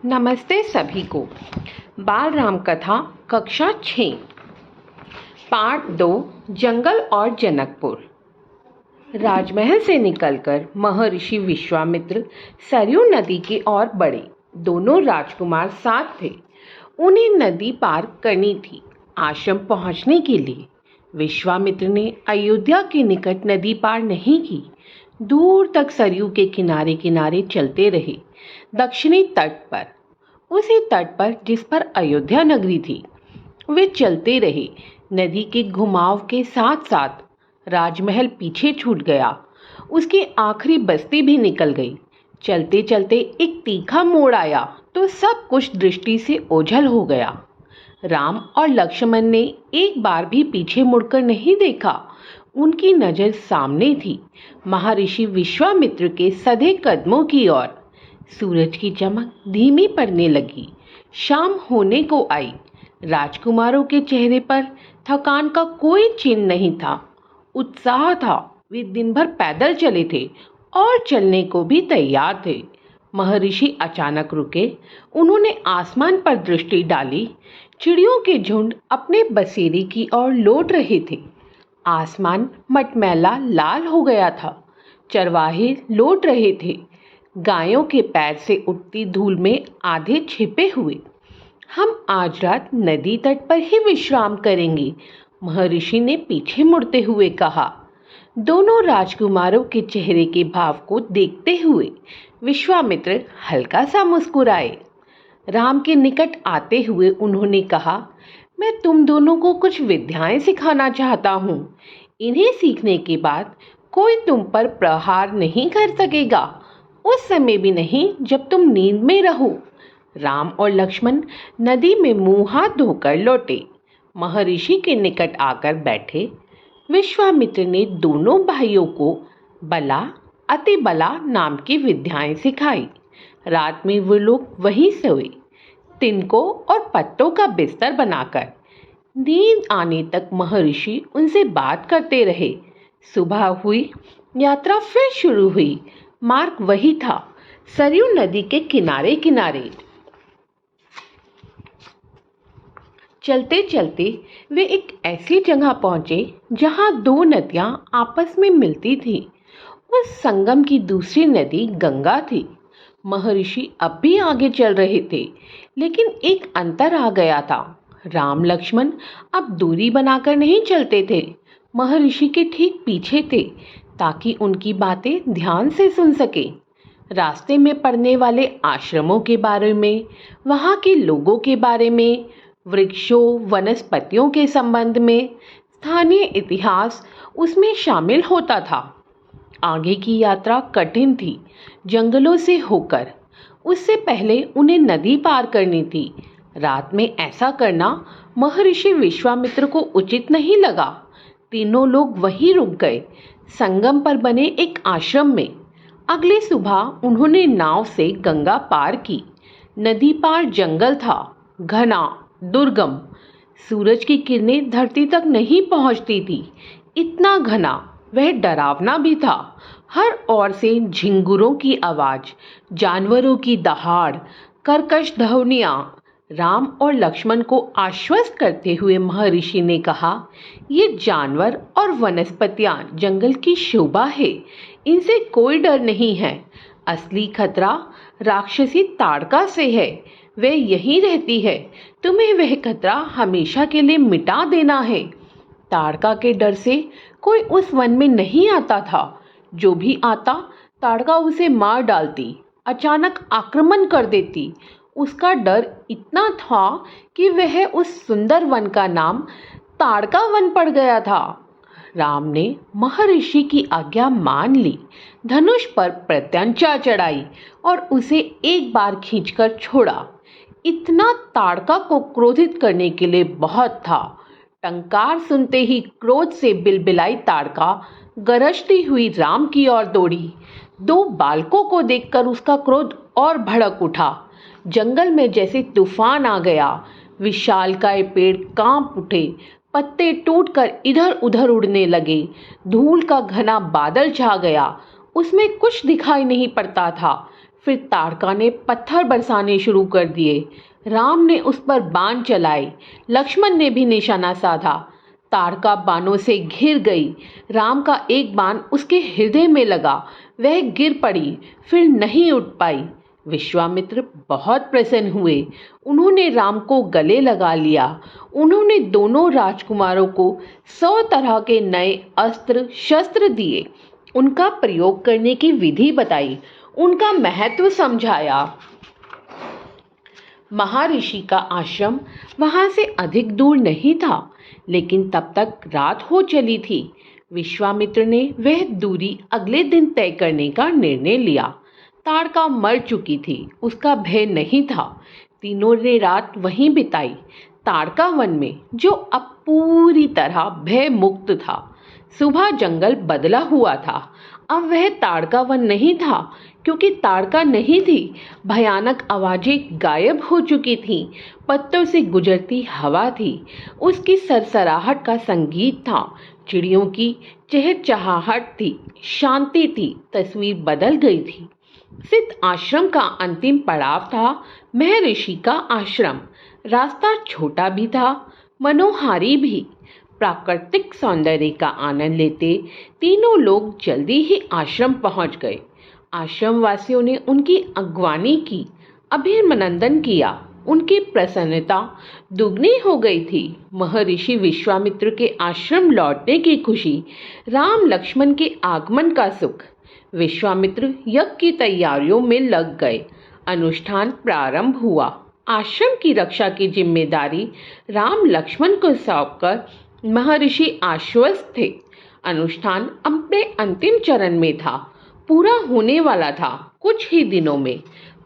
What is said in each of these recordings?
नमस्ते सभी को। बाल राम कथा कक्षा 6 पार्ट 2 जंगल और जनकपुर। राजमहल से निकलकर महर्षि विश्वामित्र सरयू नदी की ओर बढ़े। दोनों राजकुमार साथ थे। उन्हें नदी पार करनी थी। आश्रम पहुंचने के लिए विश्वामित्र ने अयोध्या के निकट नदी पार नहीं की। दूर तक सरयू के किनारे किनारे चलते रहे। दक्षिणी तट पर, उसी तट पर जिस पर अयोध्या नगरी थी, वे चलते रहे। नदी के घुमाव के साथ साथ राजमहल पीछे छूट गया। उसकी आखिरी बस्ती भी निकल गई। चलते चलते एक तीखा मोड़ आया तो सब कुछ दृष्टि से ओझल हो गया। राम और लक्ष्मण ने एक बार भी पीछे मुड़कर नहीं देखा। उनकी नज़र सामने थी, महर्षि विश्वामित्र के सधे कदमों की ओर। सूरज की चमक धीमी पड़ने लगी। शाम होने को आई। राजकुमारों के चेहरे पर थकान का कोई चिन्ह नहीं था। उत्साह था। वे दिन भर पैदल चले थे और चलने को भी तैयार थे। महर्षि अचानक रुके। उन्होंने आसमान पर दृष्टि डाली। चिड़ियों के झुंड अपने बसेरे की ओर लौट रहे थे। आसमान मटमैला लाल हो गया था। चरवाहे लौट रहे थे, गायों के पैर से उठती धूल में आधे छिपे हुए। हम आज रात नदी तट पर ही विश्राम करेंगे, महर्षि ने पीछे मुड़ते हुए कहा। दोनों राजकुमारों के चेहरे के भाव को देखते हुए विश्वामित्र हल्का सा मुस्कुराए। राम के निकट आते हुए उन्होंने कहा, मैं तुम दोनों को कुछ विद्याएं सिखाना चाहता हूँ। इन्हें सीखने के बाद कोई तुम पर प्रहार नहीं कर सकेगा, उस समय भी नहीं जब तुम नींद में रहो। राम और लक्ष्मण नदी में मुंह हाथ धोकर लौटे। महर्षि के निकट आकर बैठे। विश्वामित्र ने दोनों भाइयों को बला अति बला नाम की विद्याएं सिखाई। रात में वे लोग वहीं सोए, तिनकों और पत्तों का बिस्तर बनाकर। नींद आने तक महर्षि उनसे बात करते रहे। सुबह हुई, यात्रा फिर शुरू हुई। मार्ग वही था, सरयू नदी के किनारे किनारे। चलते चलते वे एक ऐसी जगह पहुंचे जहां दो नदियां आपस में मिलती थीं। उस संगम की दूसरी नदी गंगा थी। महर्षि अब भी आगे चल रहे थे, लेकिन एक अंतर आ गया था। राम लक्ष्मण अब दूरी बनाकर नहीं चलते थे, महर्षि के ठीक पीछे थे, ताकि उनकी बातें ध्यान से सुन सके। रास्ते में पड़ने वाले आश्रमों के बारे में, वहाँ के लोगों के बारे में, वृक्षों वनस्पतियों के संबंध में, स्थानीय इतिहास उसमें शामिल होता था। आगे की यात्रा कठिन थी, जंगलों से होकर। उससे पहले उन्हें नदी पार करनी थी। रात में ऐसा करना महर्षि विश्वामित्र को उचित नहीं लगा। तीनों लोग वहीं रुक गए, संगम पर बने एक आश्रम में। अगली सुबह उन्होंने नाव से गंगा पार की। नदी पार जंगल था, घना, दुर्गम। सूरज की किरणें धरती तक नहीं पहुंचती थी। इतना घना, वह डरावना भी था। हर ओर से झिंगुरों की आवाज, जानवरों की दहाड़, कर्कश ध्वनियां। राम और लक्ष्मण को आश्वस्त करते हुए महर्षि ने कहा, ये जानवर और वनस्पतियां जंगल की शोभा है, इनसे कोई डर नहीं है। असली खतरा राक्षसी ताड़का से है, वह यहीं रहती है। तुम्हें वह खतरा हमेशा के लिए मिटा देना है। ताड़का के डर से कोई उस वन में नहीं आता था। जो भी आता, ताड़का उसे मार डालती, अचानक आक्रमण कर देती। उसका डर इतना था कि वह उस सुंदर वन का नाम ताड़का वन पड़ गया था। राम ने महर्षि की आज्ञा मान ली, धनुष पर प्रत्यंचा चढ़ाई और उसे एक बार खींचकर छोड़ा। इतना ताड़का को क्रोधित करने के लिए बहुत था। टंकार सुनते ही क्रोध से बिलबिलाई ताड़का गरजती हुई राम की ओर दौड़ी। दो बालकों को देखकर उसका क्रोध और भड़क उठा। जंगल में जैसे तूफान आ गया। विशालकाय पेड़ कांप उठे, पत्ते टूटकर इधर उधर उड़ने लगे। धूल का घना बादल छा गया, उसमें कुछ दिखाई नहीं पड़ता था। फिर ताड़का ने पत्थर बरसाने शुरू कर दिए। राम ने उस पर बाण चलाए, लक्ष्मण ने भी निशाना साधा। ताड़का बाणों से घिर गई। राम का एक बाण उसके हृदय में लगा, वह गिर पड़ी, फिर नहीं उठ पाई। विश्वामित्र बहुत प्रसन्न हुए। उन्होंने राम को गले लगा लिया। उन्होंने दोनों राजकुमारों को 100 तरह के नए अस्त्र शस्त्र दिए, उनका प्रयोग करने की विधि बताई, उनका महत्व समझाया। महर्षि का आश्रम वहां से अधिक दूर नहीं था, लेकिन तब तक रात हो चली थी। विश्वामित्र ने वह दूरी अगले दिन तय करने का निर्णय लिया। ताड़का मर चुकी थी, उसका भय नहीं था। तीनों ने रात वहीं बिताई, ताड़का वन में, जो अब पूरी तरह भय मुक्त था। सुबह जंगल बदला हुआ था। अब वह ताड़का वन नहीं था, क्योंकि ताड़का नहीं थी। भयानक आवाजें गायब हो चुकी थीं। पत्तों से गुजरती हवा थी, उसकी सरसराहट का संगीत था। चिड़ियों की चहचहाहट थी, शांति थी। तस्वीर बदल गई थी। सिद्ध आश्रम का अंतिम पड़ाव था महर्षि का आश्रम। रास्ता छोटा भी था, मनोहारी भी। प्राकृतिक सौंदर्य का आनंद लेते तीनों लोग जल्दी ही आश्रम पहुंच गए। आश्रम वासियों ने उनकी अगवानी की, अभिनंदन किया। उनकी प्रसन्नता दुगनी हो गई थी। महर्षि विश्वामित्र के आश्रम लौटने की खुशी, राम लक्ष्मण के आगमन का सुख। विश्वामित्र यज्ञ की तैयारियों में लग गए। अनुष्ठान प्रारंभ हुआ। आश्रम की रक्षा की जिम्मेदारी राम लक्ष्मण को सौंपकर महर्षि आश्वस्त थे। अनुष्ठान अपने अंतिम चरण में था, पूरा होने वाला था कुछ ही दिनों में।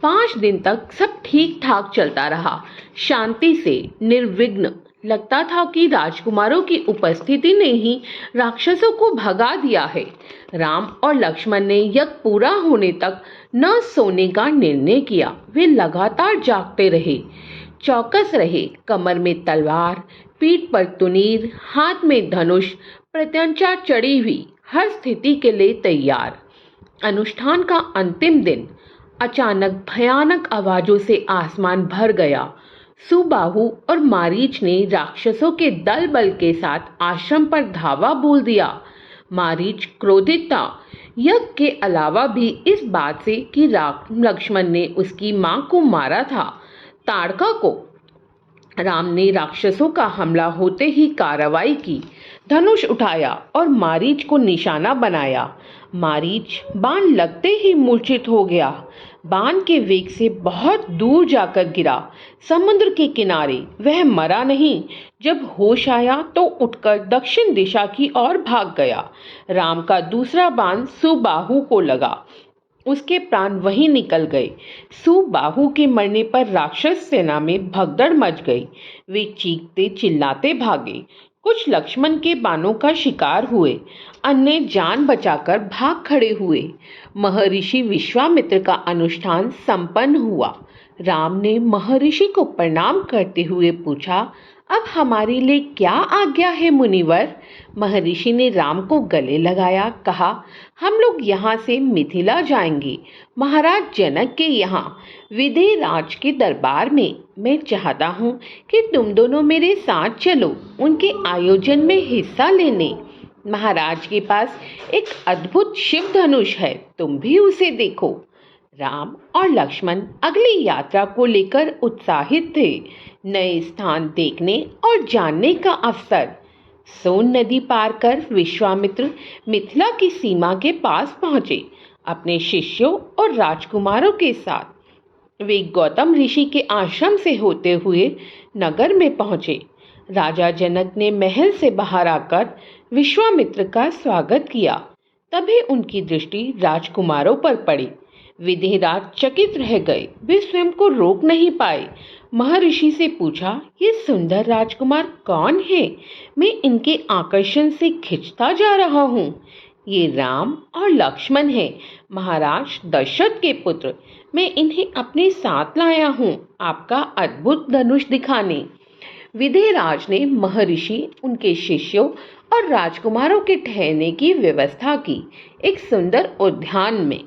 5 दिन तक सब ठीक ठाक चलता रहा, शांति से, निर्विघ्न। लगता था कि राजकुमारों की उपस्थिति ने ही राक्षसों को भगा दिया है। राम और लक्ष्मण ने यज्ञ पूरा होने तक न सोने का निर्णय किया। वे लगातार जागते रहे, चौकस रहे। कमर में तलवार, पीठ पर तुनीर, हाथ में धनुष, प्रत्यंचा चढ़ी हुई, हर स्थिति के लिए तैयार। अनुष्ठान का अंतिम दिन, अचानक भयानक आवाजों से आसमान भर गया। सुबाहु और मारीच ने राक्षसों के दल बल के साथ आश्रम पर धावा बोल दिया। मारीच क्रोधित था, यज्ञ के अलावा भी इस बात से कि राम लक्ष्मण ने उसकी मां को मारा था। ताड़का को राम ने राक्षसों का हमला होते ही कार्रवाई की, धनुष उठाया और मारीच को निशाना बनाया। मारीच बाण लगते ही मूर्छित हो गया। बाण के वेग से बहुत दूर जाकर गिरा, समुद्र के किनारे। वह मरा नहीं। जब होश आया तो उठकर दक्षिण दिशा की ओर भाग गया। राम का दूसरा बाण सुबाहु को लगा, उसके प्राण वहीं निकल गए। सुबाहु के मरने पर राक्षस सेना में भगदड़ मच गई। वे चीखते चिल्लाते भागे। कुछ लक्ष्मण के बाणों का शिकार हुए, अन्य जान बचाकर भाग खड़े हुए। महर्षि विश्वामित्र का अनुष्ठान संपन्न हुआ। राम ने महर्षि को प्रणाम करते हुए पूछा, अब हमारे लिए क्या आज्ञा है मुनिवर? महर्षि ने राम को गले लगाया, कहा, हम लोग यहाँ से मिथिला जाएंगे, महाराज जनक के यहाँ, विदेह राज के दरबार में। मैं चाहता हूँ कि तुम दोनों मेरे साथ चलो, उनके आयोजन में हिस्सा लेने। महाराज के पास एक अद्भुत शिव धनुष है, तुम भी उसे देखो। राम और लक्ष्मण अगली यात्रा को लेकर उत्साहित थे। नए स्थान देखने और जानने का अवसर। सोन नदी पार कर विश्वामित्र मिथिला की सीमा के पास पहुंचे, अपने शिष्यों और राजकुमारों के साथ। वे गौतम ऋषि के आश्रम से होते हुए नगर में पहुंचे। राजा जनक ने महल से बाहर आकर विश्वामित्र का स्वागत किया। तभी उनकी दृष्टि राजकुमारों पर पड़ी। विदेहराज चकित रह गए, वे स्वयं को रोक नहीं पाए। महर्षि से पूछा, ये सुंदर राजकुमार कौन है? मैं इनके आकर्षण से खिंचता जा रहा हूँ। ये राम और लक्ष्मण हैं, महाराज दशरथ के पुत्र। मैं इन्हें अपने साथ लाया हूँ, आपका अद्भुत धनुष दिखाने। विदेहराज ने महर्षि, उनके शिष्यों और राजकुमारों के ठहरने की व्यवस्था की, एक सुंदर उद्यान में।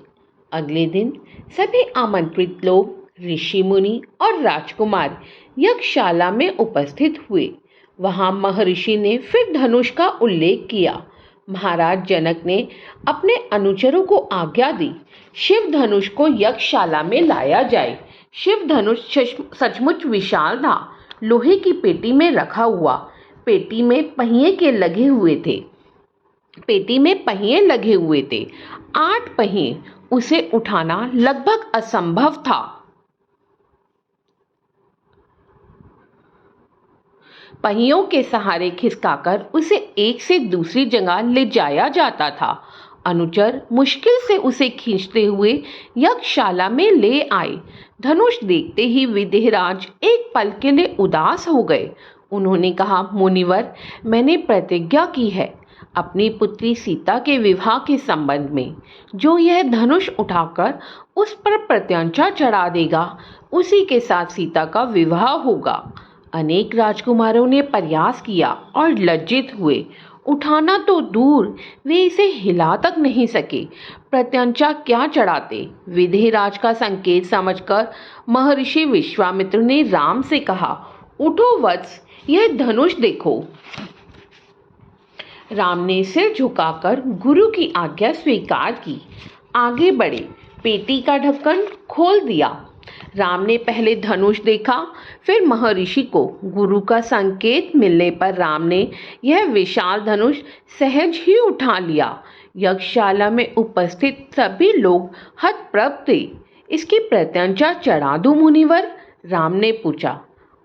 अगले दिन सभी आमंत्रित लोग ऋषि मुनि और राजकुमार यज्ञशाला में उपस्थित हुए। वहां महर्षि ने फिर धनुष का उल्लेख किया। महाराज जनक ने अपने अनुचरों को आज्ञा दी, शिव धनुष को यज्ञशाला में लाया जाए। शिव धनुष सचमुच विशाल था, लोहे की पेटी में रखा हुआ। पेटी में पहिए लगे हुए थे। 8 पहिए, उसे उठाना लगभग असंभव था। पहियों के सहारे खिसकाकर उसे एक से दूसरी जगह ले जाया जाता था। अनुचर मुश्किल से उसे खींचते हुए यज्ञशाला में ले आए। धनुष देखते ही विदेहराज एक पल के लिए उदास हो गए। उन्होंने कहा, मुनिवर, मैंने प्रतिज्ञा की है अपनी पुत्री सीता के विवाह के संबंध में। जो यह धनुष उठाकर उस पर प्रत्यंचा चढ़ा देगा, उसी के साथ सीता का विवाह होगा। अनेक राजकुमारों ने प्रयास किया और लज्जित हुए। उठाना तो दूर, वे इसे हिला तक नहीं सके। प्रत्यंचा क्या चढ़ाते। विदेहराज का संकेत समझकर महर्षि विश्वामित्र ने राम से कहा, उठो वत्स, यह धनुष देखो। राम ने सिर झुकाकर गुरु की आज्ञा स्वीकार की। आगे बढ़े, पेटी का ढक्कन खोल दिया। राम ने पहले धनुष देखा, फिर महर्षि को। गुरु का संकेत मिलने पर राम ने यह विशाल धनुष सहज ही उठा लिया। यज्ञशाला में उपस्थित सभी लोग हतप्रभ थे। इसकी प्रत्यंचा चढ़ा दूं मुनिवर? राम ने पूछा।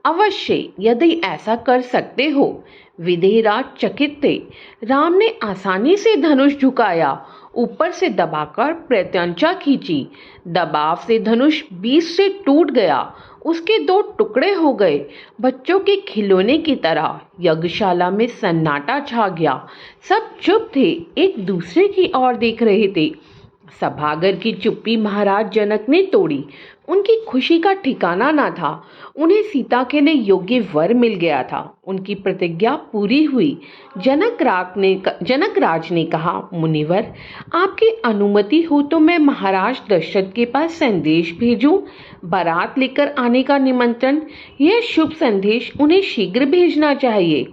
अवश्य, यदि ऐसा कर सकते हो। विदेहराज चकित थे। राम ने आसानी से धनुष झुकाया, ऊपर से दबाकर प्रत्यंचा खींची। दबाव से धनुष बीच से टूट गया, उसके 2 टुकड़े हो गए, बच्चों के खिलौने की तरह। यज्ञशाला में सन्नाटा छा गया। सब चुप थे, एक दूसरे की ओर देख रहे थे। सभागर की चुप्पी महाराज जनक ने तोड़ी। उनकी खुशी का ठिकाना न था। उन्हें सीता के लिए योग्य वर मिल गया था। उनकी प्रतिज्ञा पूरी हुई। जनकराज ने कहा, मुनिवर, आपकी अनुमति हो तो मैं महाराज दशरथ के पास संदेश भेजूं। बारात लेकर आने का निमंत्रण, यह शुभ संदेश उन्हें शीघ्र भेजना चाहिए।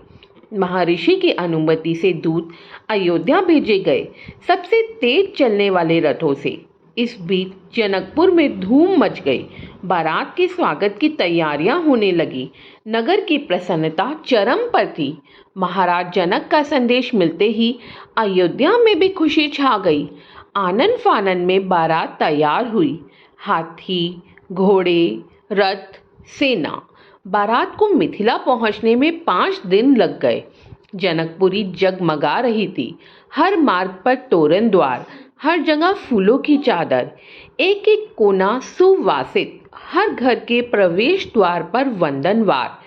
महर्षि की अनुमति से दूत अयोध्या भेजे गए, सबसे तेज चलने वाले रथों से। इस बीच जनकपुर में धूम मच गई। बारात के स्वागत की तैयारियां होने लगी। नगर की प्रसन्नता चरम पर थी। महाराज जनक का संदेश मिलते ही अयोध्या में भी खुशी छा गई। आनन फानन में बारात तैयार हुई। हाथी, घोड़े, रथ, सेना। बारात को मिथिला पहुंचने में 5 दिन लग गए। जनकपुरी जगमगा रही थी। हर मार्ग पर तोरण द्वार, हर जगह फूलों की चादर, एक एक कोना सुवासित। हर घर के प्रवेश द्वार पर वंदनवार,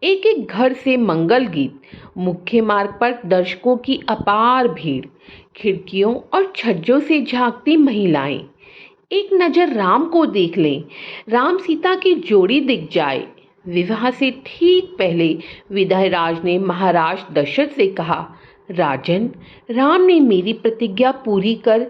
एक एक घर से मंगल गीत। मुख्य मार्ग पर दर्शकों की अपार भीड़, खिड़कियों और छज्जों से झांकती महिलाएं। एक नजर राम को देख लें, राम सीता की जोड़ी दिख जाए। विवाह से ठीक पहले विदेहराज ने महाराज दशरथ से कहा, राजन, राम ने मेरी प्रतिज्ञा पूरी कर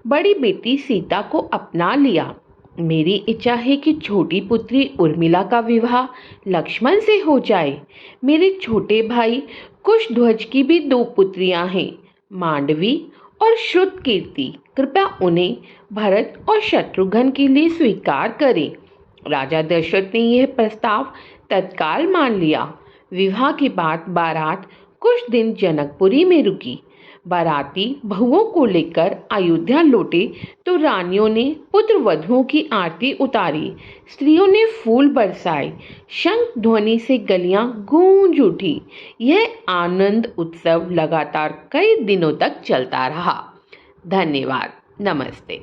बड़ी बेटी सीता को अपना लिया। मेरी इच्छा है कि छोटी पुत्री उर्मिला का विवाह लक्ष्मण से हो जाए। मेरे छोटे भाई कुशध्वज की भी 2 पुत्रियां हैं, मांडवी और श्रुतकीर्ति। कृपया उन्हें भरत और शत्रुघ्न के लिए स्वीकार करें। राजा दशरथ ने यह प्रस्ताव तत्काल मान लिया। विवाह के बाद बारात कुछ दिन जनकपुरी में रुकी। बाराती बहुओं को लेकर अयोध्या लौटे तो रानियों ने पुत्र वधुओं की आरती उतारी, स्त्रियों ने फूल बरसाए, शंख ध्वनि से गलियां गूंज उठी। यह आनंद उत्सव लगातार कई दिनों तक चलता रहा। धन्यवाद। नमस्ते।